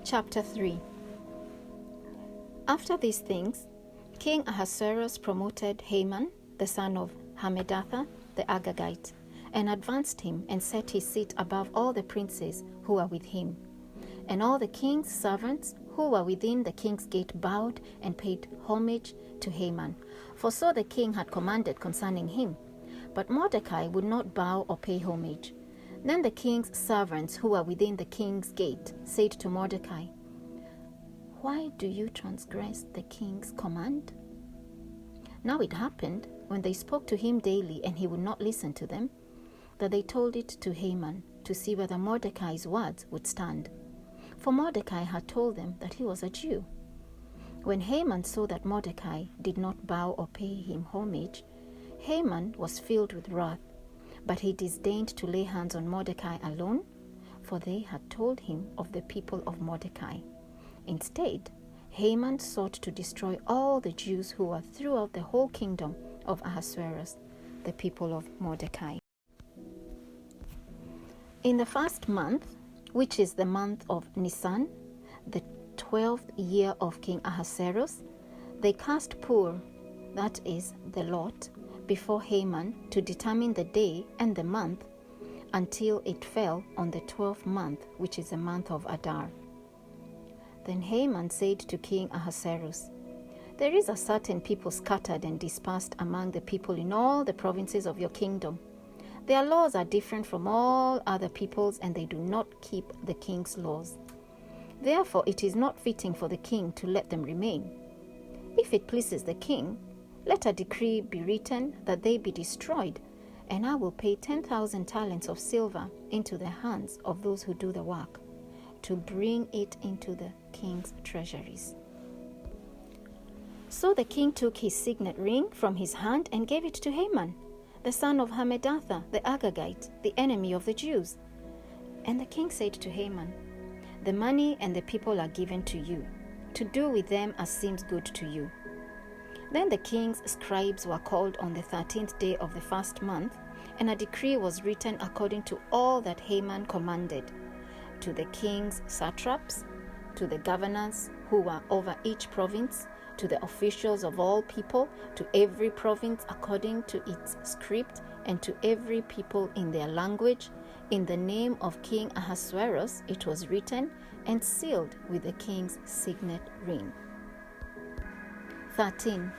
Chapter 3. After these things, King Ahasuerus promoted Haman, the son of Hammedatha, the Agagite, and advanced him and set his seat above all the princes who were with him. And all the king's servants who were within the king's gate bowed and paid homage to Haman, for so the king had commanded concerning him. But Mordecai would not bow or pay homage. Then the king's servants who were within the king's gate said to Mordecai, "Why do you transgress the king's command?" Now it happened, when they spoke to him daily and he would not listen to them, that they told it to Haman to see whether Mordecai's words would stand. For Mordecai had told them that he was a Jew. When Haman saw that Mordecai did not bow or pay him homage, Haman was filled with wrath, but he disdained to lay hands on Mordecai alone, for they had told him of the people of Mordecai. Instead, Haman sought to destroy all the Jews who were throughout the whole kingdom of Ahasuerus, the people of Mordecai. In the first month, which is the month of Nisan, the 12th year of King Ahasuerus, they cast Pur, that is, the lot, before Haman to determine the day and the month, until it fell on the 12th month, which is the month of Adar. Then Haman said to King Ahasuerus, "There is a certain people scattered and dispersed among the people in all the provinces of your kingdom. Their laws are different from all other people's, and they do not keep the king's laws. Therefore it is not fitting for the king to let them remain. If it pleases the king, let a decree be written that they be destroyed, and I will pay 10,000 talents of silver into the hands of those who do the work, to bring it into the king's treasuries." So the king took his signet ring from his hand and gave it to Haman, the son of Hammedatha, the Agagite, the enemy of the Jews. And the king said to Haman, "The money and the people are given to you, to do with them as seems good to you." Then the king's scribes were called on the 13th day of the first month, and a decree was written according to all that Haman commanded, to the king's satraps, to the governors who were over each province, to the officials of all people, to every province according to its script, and to every people in their language. In the name of King Ahasuerus it was written and sealed with the king's signet ring. 13.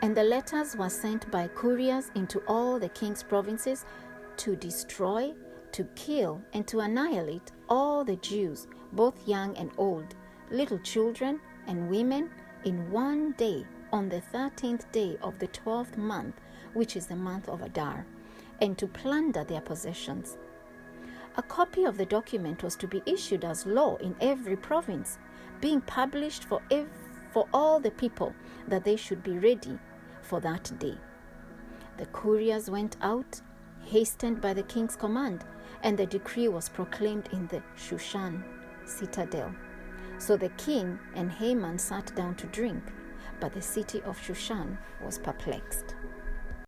And the letters were sent by couriers into all the king's provinces to destroy, to kill, and to annihilate all the Jews, both young and old, little children and women, in one day, on the 13th day of the 12th month, which is the month of Adar, and to plunder their possessions. A copy of the document was to be issued as law in every province, being published for all the people, that they should be ready for that day. The couriers went out, hastened by the king's command, and the decree was proclaimed in the Shushan citadel. So the king and Haman sat down to drink, but the city of Shushan was perplexed.